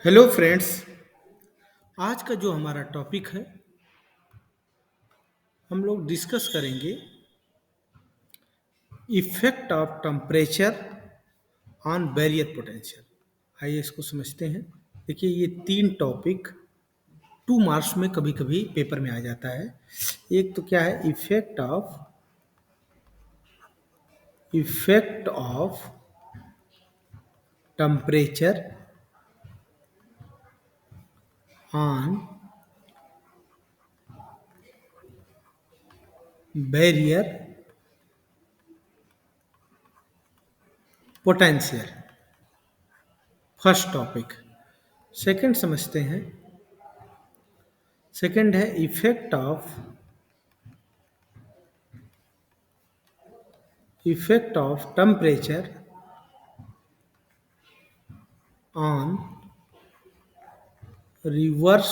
Hello friends. आज का जो हमारा टॉपिक है हम लोग डिस्कस करेंगे effect of temperature on barrier potential. आइए इसको समझते हैं। देखिए ये तीन टॉपिक 2 मार्क्स में कभी कभी पेपर में आ जाता है। एक तो क्या है, effect of temperature on barrier potential, first topic. Second समझते हैं। सेकंड है effect of temperature on reverse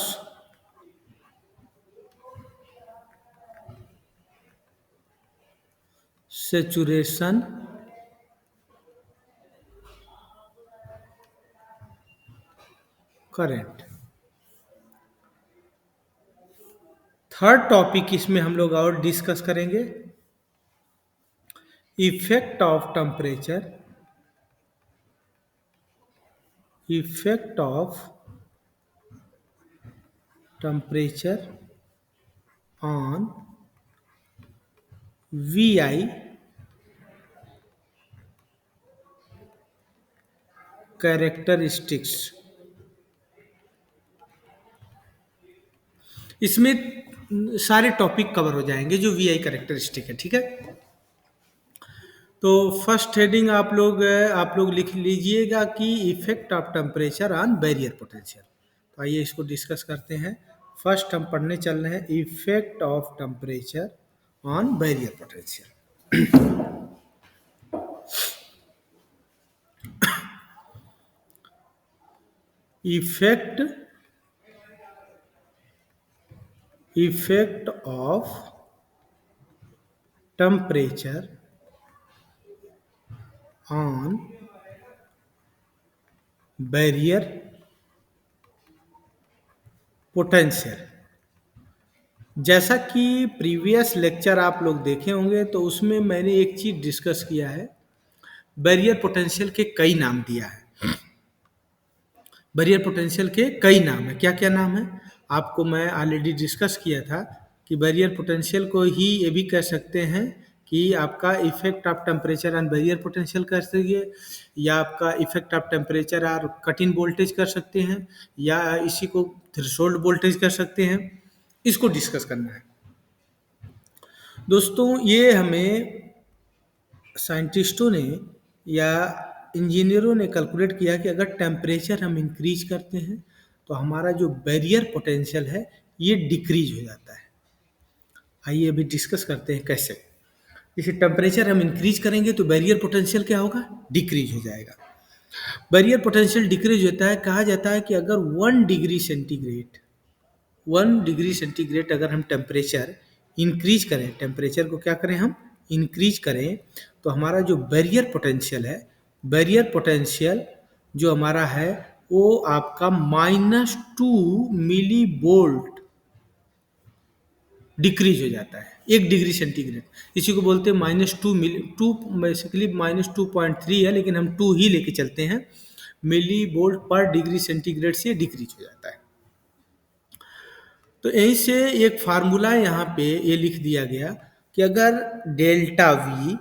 saturation current. Third topic इसमें हम लोग और डिस्कस करेंगे effect of temperature effect of temperature on VI characteristics. इसमें सारे टॉपिक कवर हो जाएंगे जो VI कैरेक्टरिस्टिक है, ठीक है। तो फर्स्ट हेडिंग आप लोग लिख लीजिएगा कि effect of temperature on barrier potential. तो आइए इसको डिस्कस करते हैं। फर्स्ट हम पढ़ने चल रहे हैं effect of temperature on barrier potential. Effect of temperature on barrier potential. जैसा कि प्रीवियस लेक्चर आप लोग देखे होंगे तो उसमें मैंने एक चीज डिस्कस किया है, बैरियर पोटेंशियल के कई नाम दिया है। बैरियर पोटेंशियल के कई नाम है। क्या क्या नाम है आपको मैं ऑलरेडी डिस्कस किया था कि बैरियर पोटेंशियल को ही ये भी कह सकते हैं कि आपका effect of temperature on barrier potential कर सकते, या आपका इफेक्ट ऑफ टेम्परेचर और कट इन वोल्टेज कर सकते हैं, या इसी को थ्रेशोल्ड वोल्टेज कर सकते हैं। इसको डिस्कस करना है दोस्तों। ये हमें साइंटिस्टों ने या इंजीनियरों ने कैलकुलेट किया कि अगर टेम्परेचर हम इंक्रीज करते हैं तो हमारा जो बैरियर पोटेंशियल है ये डिक्रीज हो जाता है। आइए अभी डिस्कस करते हैं कैसे। जैसे टेम्परेचर हम इंक्रीज करेंगे तो बैरियर पोटेंशियल क्या होगा, डिक्रीज हो जाएगा। बैरियर पोटेंशियल डिक्रीज होता है, कहा जाता है कि अगर 1 डिग्री सेंटीग्रेड अगर हम टेम्परेचर इंक्रीज करें, टेम्परेचर को क्या करें हम इंक्रीज करें, तो हमारा जो बैरियर पोटेंशियल है, बैरियर पोटेंशियल जो हमारा है वो आपका -2 मिली वोल्ट डिक्रीज हो जाता है 1 डिग्री सेंटीग्रेड। इसी को बोलते हैं -2 बेसिकली -2.3 है, लेकिन हम 2 ही लेके चलते हैं। मिली वोल्ट पर डिग्री सेंटीग्रेड से डिक्रीज हो जाता है। तो यहीं से एक फार्मूला यहाँ पे ये लिख दिया गया कि अगर delta V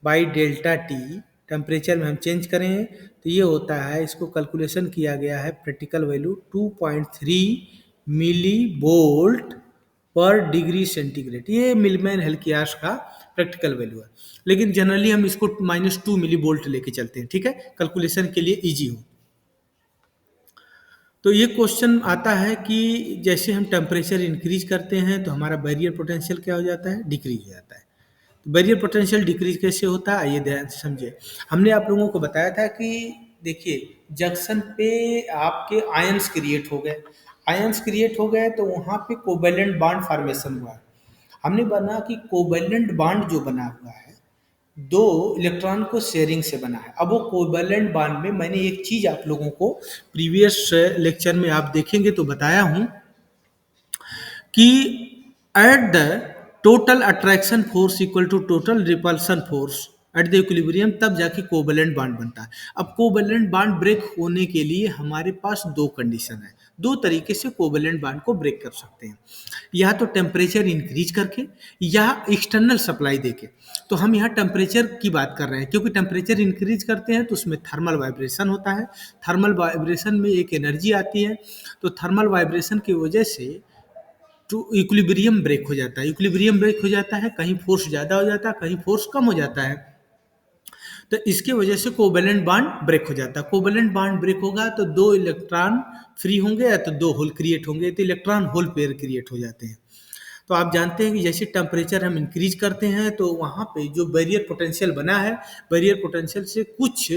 by delta T temperature में हम चेंज करें तो ये होता है, इसको कैलकुलेशन किया गया है प्रैक्टिकल वैल्यू 2.3 मिली वोल्ट पर डिग्री सेंटीग्रेड। ये मिलमैन हेल्कियास का प्रैक्टिकल वैल्यू है, लेकिन जनरली हम इसको -2 मिली वोल्ट लेके चलते हैं, ठीक है, कैलकुलेशन के लिए इजी हो। तो ये क्वेश्चन आता है कि जैसे हम टेम्परेचर इंक्रीज करते हैं तो हमारा बैरियर पोटेंशियल क्या हो जाता है, डिक्रीज हो जाता है। तो बैरियर पोटेंशियल डिक्रीज कैसे होता है, आइए ध्यान से समझिए। हमने आप लोगों को बताया था कि देखिए जंक्शन पे आपके आयंस क्रिएट हो गए, आयंस क्रिएट हो गए तो वहाँ पे कोवेलेंट बॉन्ड फॉर्मेशन हुआ है। हमने बना कि कोवेलेंट बॉन्ड जो बना हुआ है दो इलेक्ट्रॉन को शेयरिंग से बना है। अब वो कोवैलेंट बॉन्ड में मैंने एक चीज आप लोगों को प्रीवियस लेक्चर में आप देखेंगे तो बताया हूं कि at the total attraction force equal to total repulsion force at the equilibrium, तब जाके कोवैलेंट बॉन्ड बनता है। अब कोवैलेंट बॉन्ड ब्रेक होने के लिए हमारे पास दो कंडीशन है, दो तरीके से कोवैलेंट बॉन्ड को ब्रेक कर सकते हैं, या तो टेम्परेचर इंक्रीज करके या एक्सटर्नल सप्लाई देके। तो हम यहाँ टेम्परेचर की बात कर रहे हैं, क्योंकि टेम्परेचर इंक्रीज करते हैं तो उसमें थर्मल वाइब्रेशन होता है, थर्मल वाइब्रेशन में एक एनर्जी आती है, तो थर्मल वाइब्रेशन की वजह से तो इक्विलिब्रियम ब्रेक हो जाता है। इक्विलिब्रियम ब्रेक हो जाता है, कहीं फोर्स ज़्यादा हो जाता है, कहीं फोर्स कम हो जाता है, तो इसके वजह से कोवैलेंट बॉन्ड ब्रेक हो जाता है। कोवैलेंट बॉन्ड ब्रेक होगा तो दो इलेक्ट्रॉन फ्री होंगे या तो दो होल क्रिएट होंगे, तो इलेक्ट्रॉन होल पेयर क्रिएट हो जाते हैं। तो आप जानते हैं कि जैसे टेम्परेचर हम इंक्रीज करते हैं तो वहाँ पे जो बैरियर पोटेंशियल बना है, बैरियर पोटेंशियल से कुछ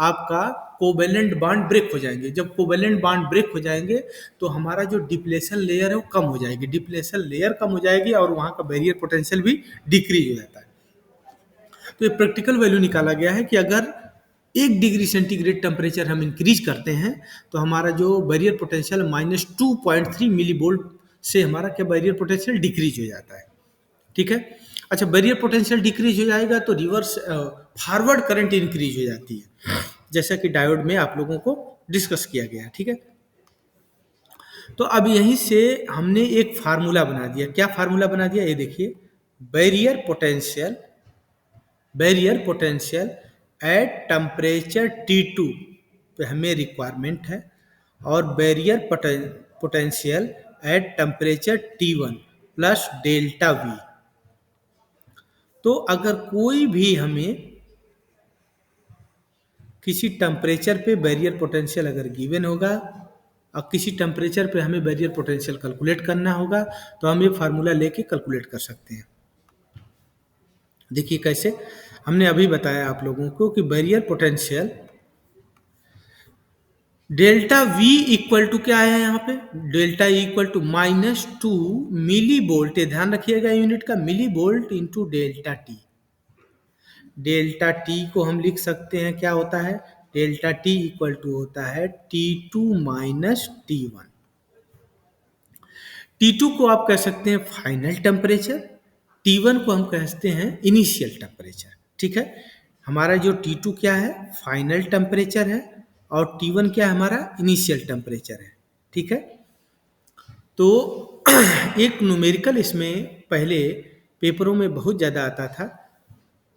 आपका कोवैलेंट बॉन्ड ब्रेक हो जाएंगे। जब कोवैलेंट बॉन्ड ब्रेक हो जाएंगे तो हमारा जो डिप्लेशन लेयर है वो कम हो जाएगी, डिप्लेशन लेयर कम हो जाएगी और वहाँ का बैरियर पोटेंशियल भी डिक्रीज हो जाता है। तो ये प्रैक्टिकल वैल्यू निकाला गया है कि अगर 1 डिग्री सेंटीग्रेड टेम्परेचर हम इंक्रीज करते हैं तो हमारा जो बैरियर पोटेंशियल -2.3 मिली वोल्ट से हमारा क्या बैरियर पोटेंशियल डिक्रीज हो जाता है। ठीक है। अच्छा, बैरियर पोटेंशियल डिक्रीज हो जाएगा तो रिवर्स फॉरवर्ड करंट इंक्रीज हो जाती है, जैसा कि डायोड में आप लोगों को डिस्कस किया गया। ठीक है। तो अब यहीं से हमने एक फार्मूला बना दिया। क्या फार्मूला बना दिया, ये देखिए, barrier potential at temperature T2 पे हमें रिक्वायरमेंट है, और barrier potential at temperature T1 plus delta V। तो अगर कोई भी हमें किसी टेम्परेचर पे बैरियर पोटेंशियल अगर गिवन होगा और किसी टेम्परेचर पे हमें बैरियर पोटेंशियल कैलकुलेट करना होगा तो हम ये फार्मूला लेके कैलकुलेट कर सकते हैं। देखिए कैसे, हमने अभी बताया आप लोगों को कि barrier potential delta V equal to क्या है यहाँ पे, delta E equal to -2 millivolt, ध्यान रखिएगा यूनिट का, millivolt into delta T। Delta T को हम लिख सकते हैं, क्या होता है, डेल्टा T इक्वल टू होता है T2 माइनस T1। T2 को आप कह सकते हैं फाइनल टेम्परेचर, T1 को हम कहते हैं इनिशियल टेम्परेचर। ठीक है। हमारा जो T2 क्या है, फाइनल टेम्परेचर है, और T1 क्या है, हमारा इनिशियल टेम्परेचर है। ठीक है। तो एक न्यूमेरिकल इसमें पहले पेपरों में बहुत ज़्यादा आता था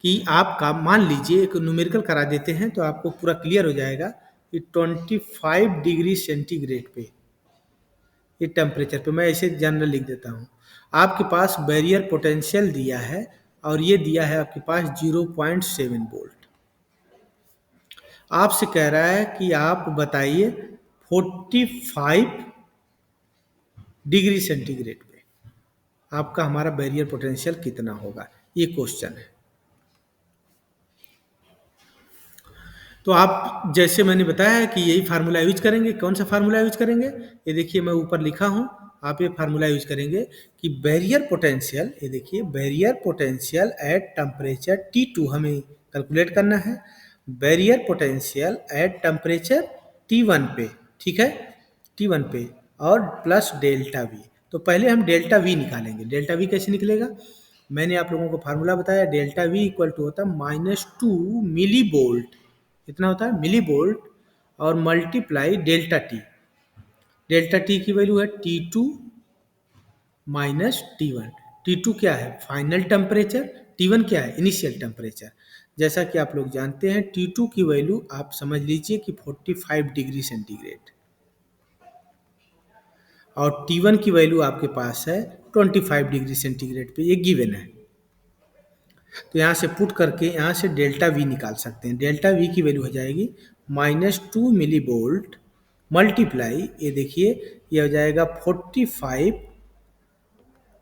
कि आपका मान लीजिए एक न्यूमेरिकल करा देते हैं तो आपको पूरा क्लियर हो जाएगा कि 25 डिग्री सेंटीग्रेड पे ये टेम्परेचर पे, मैं ऐसे जनरल लिख देता हूँ, आपके पास बैरियर पोटेंशियल दिया है और ये दिया है आपके पास 0.7 वोल्ट। आपसे कह रहा है कि आप बताइए 45 डिग्री सेंटीग्रेड पे आपका हमारा बैरियर पोटेंशियल कितना होगा, ये क्वेश्चन है। तो आप जैसे मैंने बताया कि यही फार्मूला यूज करेंगे। कौन सा फार्मूला यूज करेंगे, ये देखिए मैं ऊपर लिखा हूँ, आप ये फार्मूला यूज करेंगे कि बैरियर पोटेंशियल, ये देखिए barrier potential at temperature T2 हमें कैलकुलेट करना है, barrier potential at temperature T1 पे, ठीक है, T1 पे, और प्लस डेल्टा V। तो पहले हम डेल्टा V निकालेंगे। डेल्टा V कैसे निकलेगा, मैंने आप लोगों को फार्मूला बताया, डेल्टा V इक्वल टू होता है -2 मिली वोल्ट, इतना होता है मिली वोल्ट, और multiply delta T. Delta T की वैल्यू है T2 माइनस T1। T2 क्या है, फाइनल टेम्परेचर, T1 क्या है, इनिशियल टेम्परेचर। जैसा कि आप लोग जानते हैं T2 की वैल्यू आप समझ लीजिए कि 45 डिग्री सेंटीग्रेड, और T1 की वैल्यू आपके पास है 25 डिग्री सेंटीग्रेड पे, ये गिवन है। तो यहाँ से पुट करके यहाँ से डेल्टा V निकाल सकते हैं। डेल्टा V की वैल्यू हो जाएगी -2 मिली वोल्ट मल्टीप्लाई, ये देखिए ये हो जाएगा 45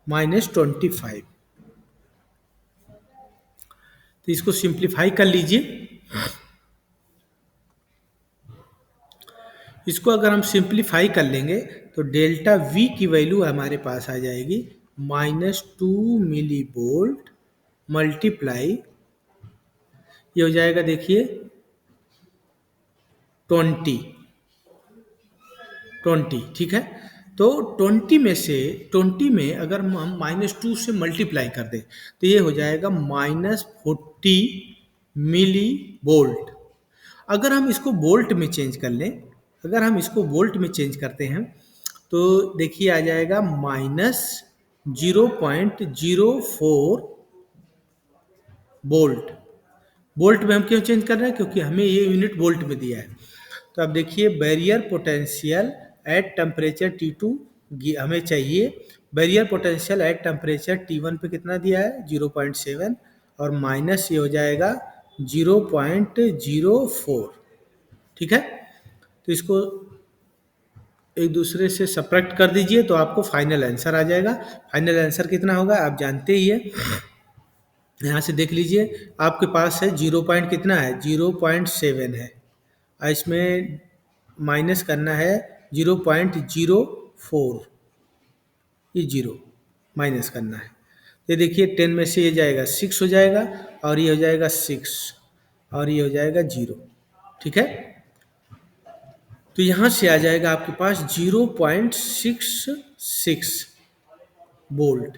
माइनस 25। तो इसको सिंप्लीफाई कर लीजिए। इसको अगर हम सिंप्लीफाई कर लेंगे तो डेल्टा V की वैल्यू हमारे पास आ जाएगी -2 मिली वोल्ट मल्टीप्लाई ये हो जाएगा देखिए 20, 20, ठीक है। तो 20 में से 20 में अगर हम -2 से मल्टीप्लाई कर दें तो ये हो जाएगा -40 मिली वोल्ट। अगर हम इसको वोल्ट में चेंज कर लें, अगर हम इसको वोल्ट में चेंज करते हैं तो देखिए आ जाएगा -0.04 वोल्ट। वोल्ट में हम क्यों चेंज कर रहे हैं? क्योंकि हमें ये यूनिट वोल्ट में दिया है। तो अब देखिए barrier potential at temperature T2 हमें चाहिए। Barrier potential at temperature T1 पे कितना दिया है? 0.7 और माइनस ये हो जाएगा 0.04, ठीक है। तो इसको एक दूसरे से सब्ट्रैक्ट कर दीजिए तो आपको फाइनल आंसर आ जाएगा। फाइनल आंसर कितना होगा आप जानते ही है, यहाँ से देख लीजिए आपके पास है 0 पॉइंट कितना है? 0.7 है और इसमें माइनस करना है 0.04, ये 0 माइनस करना है। ये देखिए 10 में से ये जाएगा 6 हो जाएगा और ये हो जाएगा 6 और ये हो जाएगा 0, ठीक है। तो यहाँ से आ जाएगा आपके पास 0.66 वोल्ट।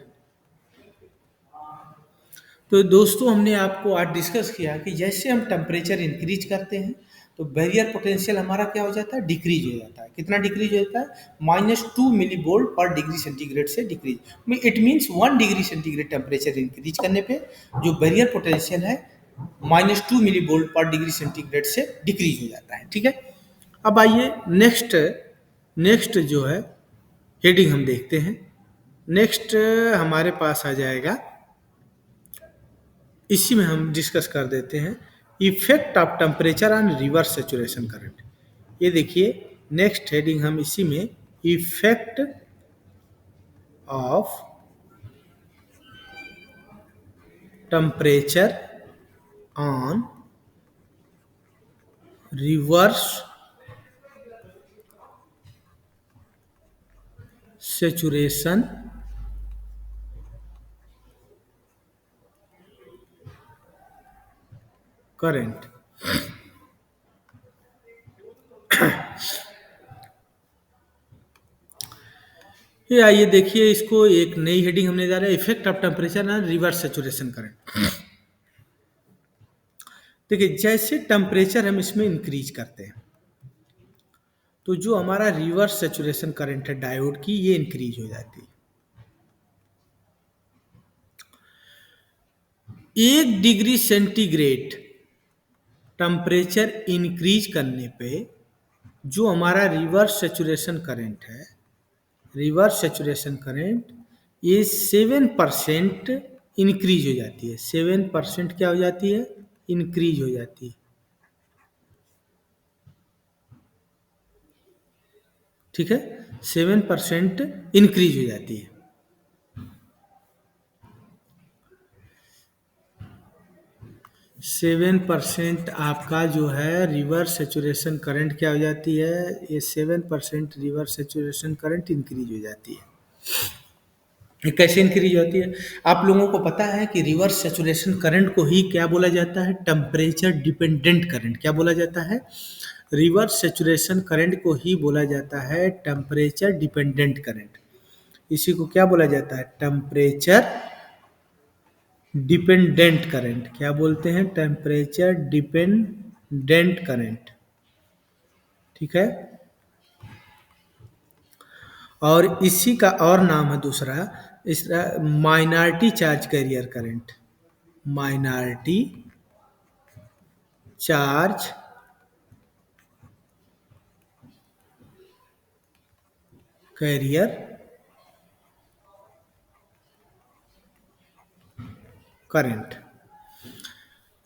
तो दोस्तों हमने आपको आज डिस्कस किया कि जैसे हम टेम्परेचर इंक्रीज करते हैं तो बैरियर पोटेंशियल हमारा क्या हो जाता है? डिक्रीज हो जाता है। कितना डिक्रीज हो जाता है? -2 मिली वोल्ट पर डिग्री सेंटीग्रेड से decrease. It means 1 degree centigrade temperature increase करने पे जो बैरियर पोटेंशियल है -2 मिली वोल्ट पर डिग्री सेंटीग्रेड से डिक्रीज हो जाता है, ठीक है। अब आइए नेक्स्ट नेक्स्ट जो है हेडिंग हम देखते हैं। नेक्स्ट हमारे पास आ जाएगा, इसी में हम डिस्कस कर देते हैं effect of temperature on reverse saturation current. ये देखिए नेक्स्ट हेडिंग हम इसी में effect of temperature on reverse saturation current. ये आइए देखिए इसको एक नई हेडिंग हमने जा रहा है effect of temperature on reverse saturation current. देखिए जैसे टेम्परेचर हम इसमें इंक्रीज करते हैं तो जो हमारा रिवर्स सेचुरेशन करंट है डायोड की ये इंक्रीज हो जाती है। 1 डिग्री सेंटीग्रेड टेम्परेचर इंक्रीज करने पे जो हमारा रिवर्स सेचुरेशन करंट है, रिवर्स सेचुरेशन करंट ये 7% इंक्रीज हो जाती है। 7% क्या हो जाती है? इंक्रीज हो जाती है, ठीक है। 7% इंक्रीज हो जाती है। 7% आपका जो है रिवर्स सेचुरेशन करंट क्या हो जाती है? ये 7% रिवर्स सेचुरेशन करंट इंक्रीज हो जाती है। ये कैसे इंक्रीज होती है? आप लोगों को पता है कि रिवर्स सेचुरेशन करंट को ही क्या बोला जाता है? Temperature dependent current. क्या बोला जाता है? रिवर्स सेचुरेशन करंट को ही बोला जाता है टेम्परेचर डिपेंडेंट करंट। इसी को क्या बोला जाता है? Temperature dependent current. क्या बोलते हैं? टेम्परेचर डिपेंडेंट करंट, ठीक है। और इसी का और नाम है दूसरा, इस minority charge carrier current. Minority charge carrier current.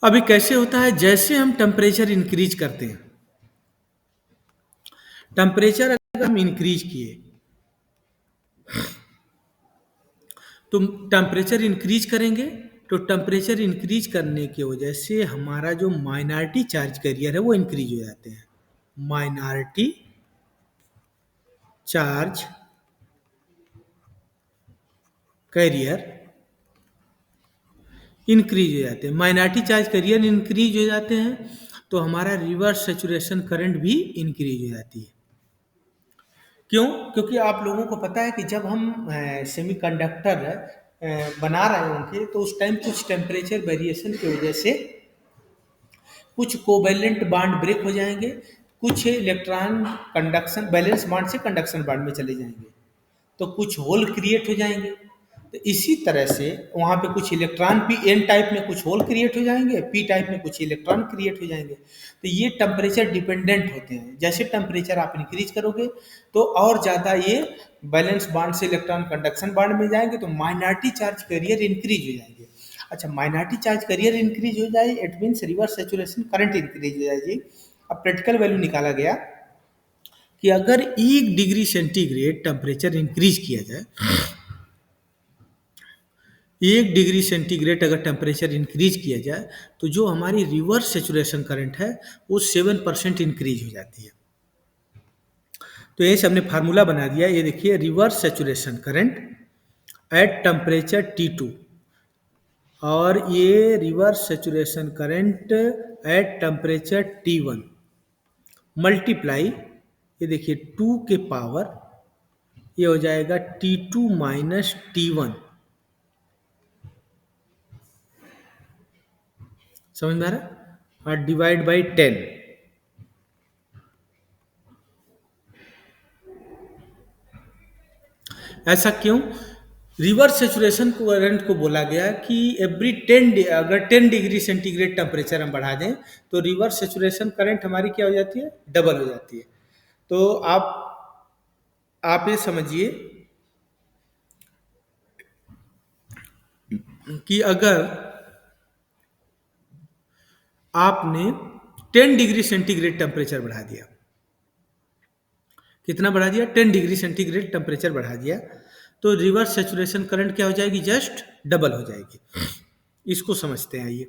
अभी कैसे होता है? जैसे हम टेम्परेचर इंक्रीज करते हैं, टेम्परेचर अगर हम इंक्रीज किए तो टेम्परेचर इंक्रीज करेंगे तो टेम्परेचर इंक्रीज करने की वजह से हमारा जो माइनॉरिटी चार्ज कैरियर है वो इंक्रीज हो जाते हैं। माइनॉरिटी चार्ज कैरियर इंक्रीज हो जाते हैं। माइनॉरिटी चार्ज कैरियर इंक्रीज हो जाते हैं तो हमारा रिवर्स सेचुरेशन करंट भी इंक्रीज हो जाती है। क्यों? क्योंकि आप लोगों को पता है कि जब हम सेमीकंडक्टर बना रहे होंगे तो उस टाइम कुछ टेम्परेचर वेरिएशन की वजह से कुछ कोवेलेंट बॉन्ड ब्रेक हो जाएंगे, कुछ इलेक्ट्रॉन कंडक्शन बैलेंस बॉन्ड से कंडक्शन बॉन्ड में चले जाएंगे, तो कुछ होल क्रिएट हो जाएंगे। तो इसी तरह से वहाँ पे कुछ इलेक्ट्रॉन पी एन टाइप में कुछ होल क्रिएट हो जाएंगे, पी टाइप में कुछ इलेक्ट्रॉन क्रिएट हो जाएंगे। तो ये टेम्परेचर डिपेंडेंट होते हैं। जैसे टेम्परेचर आप इंक्रीज करोगे तो और ज़्यादा ये बैलेंस बॉन्ड से इलेक्ट्रॉन कंडक्शन बॉन्ड में जाएंगे, तो माइनॉरिटी चार्ज कैरियर इंक्रीज हो जाएंगे। अच्छा, माइनॉरिटी चार्ज कैरियर इंक्रीज हो जाए it means reverse saturation current increase हो जाएगी। अब प्रैक्टिकल वैल्यू निकाला गया कि अगर 1 डिग्री सेंटीग्रेड टेम्परेचर इंक्रीज किया जाए, 1 डिग्री सेंटीग्रेड अगर टेम्परेचर इंक्रीज किया जाए तो जो हमारी रिवर्स सेचुरेशन करंट है वो 7% इंक्रीज हो जाती है। तो ये हमने फार्मूला बना दिया। ये देखिए, reverse saturation current at temperature T2 और ये reverse saturation current at temperature T1 multiply, ये देखिए 2 के पावर, ये हो जाएगा T2 माइनस T1। समझ में आ रहा है? और डिवाइड बाई 10। ऐसा क्यों? रिवर्स सेचुरेशन करंट को बोला गया कि एवरी 10 अगर 10 डिग्री सेंटीग्रेड टेम्परेचर हम बढ़ा दें तो रिवर्स सेचुरेशन करंट हमारी क्या हो जाती है? डबल हो जाती है। तो आप ये समझिए कि अगर आपने 10 डिग्री सेंटीग्रेड टेम्परेचर बढ़ा दिया, कितना बढ़ा दिया? 10 डिग्री सेंटीग्रेड टेम्परेचर बढ़ा दिया, तो रिवर्स सेचुरेशन करंट क्या हो जाएगी? जस्ट डबल हो जाएगी। इसको समझते हैं। आइए,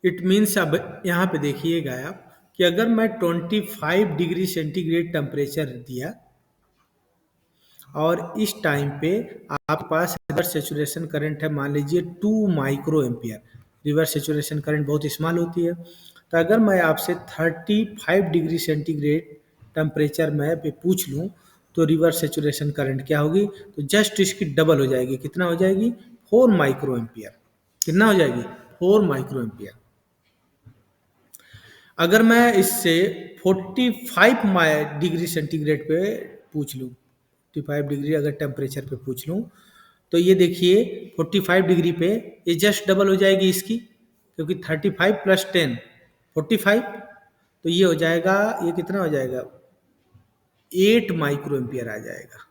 इट मीन्स अब यहाँ पे देखिएगा आप कि अगर मैं 25 डिग्री सेंटीग्रेड टेम्परेचर दिया और इस टाइम पे आपके पास रिवर्स सेचुरेशन करंट है, मान लीजिए 2 micro ampere. Reverse saturation current बहुत स्मॉल होती है। तो अगर मैं आपसे 35 डिग्री सेंटीग्रेड टेम्परेचर में पे पूछ लूँ तो रिवर्स सेचुरेशन करंट क्या होगी? तो जस्ट इसकी डबल हो जाएगी। कितना हो जाएगी? 4 माइक्रो एम्पियर। कितना हो जाएगी? 4 माइक्रो एम्पियर। अगर मैं इससे 45 डिग्री सेंटीग्रेड पे पूछ लूँ, 45 डिग्री अगर टेम्परेचर पे पूछ लूँ, तो ये देखिए 45 डिग्री पे ये जस्ट डबल हो जाएगी इसकी, क्योंकि 35 प्लस 10 45, तो ये हो जाएगा, ये कितना हो जाएगा? 8 माइक्रो एम्पियर आ जाएगा।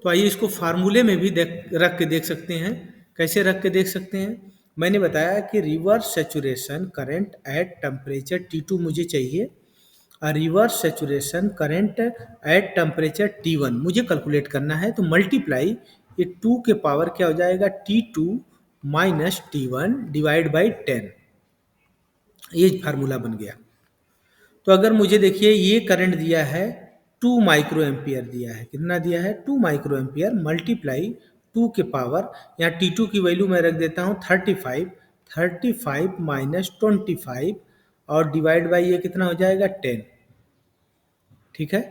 तो आइए इसको फार्मूले में भी रख के देख सकते हैं। कैसे रख के देख सकते हैं? मैंने बताया कि reverse saturation current at temperature T2 मुझे चाहिए और reverse saturation current at temperature T1 मुझे कैलकुलेट करना है। तो मल्टीप्लाई, ये 2 के पावर क्या हो जाएगा? T2 minus T1 divide by 10। ये फार्मूला बन गया। तो अगर मुझे देखिए ये करंट दिया है 2 माइक्रो एम्पियर दिया है, कितना दिया है? 2 माइक्रो एम्पियर मल्टीप्लाई 2 के पावर, यहाँ T2 की वैल्यू मैं रख देता हूँ 35, 35 माइनस 25 और डिवाइड बाई ये कितना हो जाएगा? 10। ठीक है,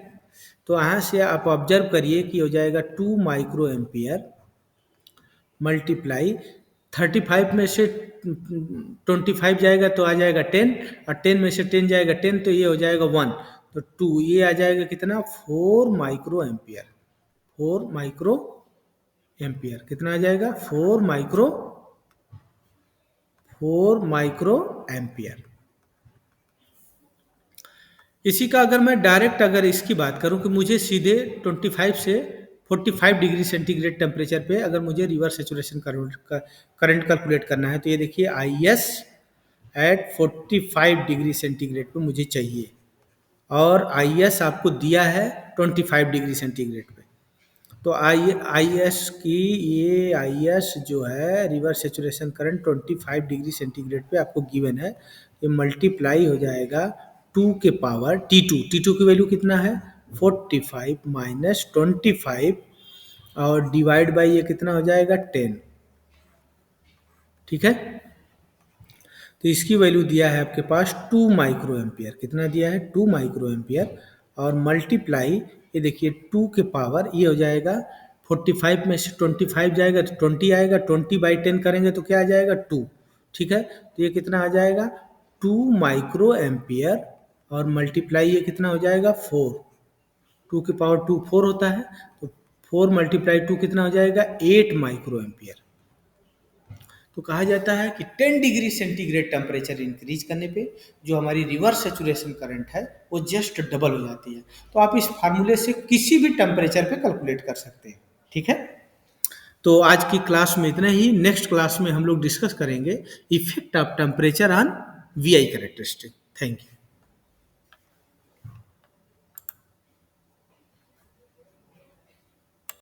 तो यहाँ से आप ऑब्जर्व करिए कि हो जाएगा 2 माइक्रो एम्पियर मल्टीप्लाई 35 में से 25 जाएगा तो आ जाएगा 10 और 10 में से 10 जाएगा 10 तो ये हो जाएगा 1, तो 2, ये आ जाएगा कितना? 4 माइक्रो एम्पियर। 4 माइक्रो एम्पियर कितना आ जाएगा? 4 माइक्रो एम्पियर। इसी का अगर मैं डायरेक्ट अगर इसकी बात करूं कि मुझे सीधे 25 से 45 डिग्री सेंटीग्रेड टेम्परेचर पे अगर मुझे रिवर्स सेचुरेशन करंट कैलकुलेट करना है, तो ये देखिए IS एट 45 डिग्री सेंटीग्रेड पे मुझे चाहिए और IS आपको दिया है 25 डिग्री सेंटीग्रेड पे। तो IS की ये IS जो है reverse saturation current 25 degree centigrade पे आपको गिवन है, ये मल्टीप्लाई हो जाएगा 2 के पावर T2 की वैल्यू कितना है? 45 माइनस 25 और डिवाइड बाई ये कितना हो जाएगा 10। ठीक है, तो इसकी वैल्यू दिया है आपके पास 2 माइक्रो एम्पियर। कितना दिया है? 2 माइक्रो एम्पियर। और मल्टीप्लाई, ये देखिए 2 के पावर ये हो जाएगा 45 में से 25 जाएगा तो 20 आएगा, 20/10 करेंगे तो क्या आ जाएगा 2। ठीक है, तो ये कितना आ जाएगा 2 माइक्रो एम्पियर और मल्टीप्लाई ये कितना हो जाएगा 4। 2 के पावर 2 4 होता है, तो 4 मल्टीप्लाई 2 कितना हो जाएगा 8 माइक्रो एम्पियर। तो कहा जाता है कि 10 डिग्री सेंटीग्रेड टेम्परेचर इंक्रीज करने पे जो हमारी रिवर्स सेचुरेशन करंट है वो जस्ट डबल हो जाती है। तो आप इस फार्मूले से किसी भी टेम्परेचर पे कैलकुलेट कर सकते हैं। ठीक है, तो आज की क्लास में इतना ही। नेक्स्ट क्लास में हम लोग डिस्कस करेंगे effect of temperature on V I characteristic. Thank you.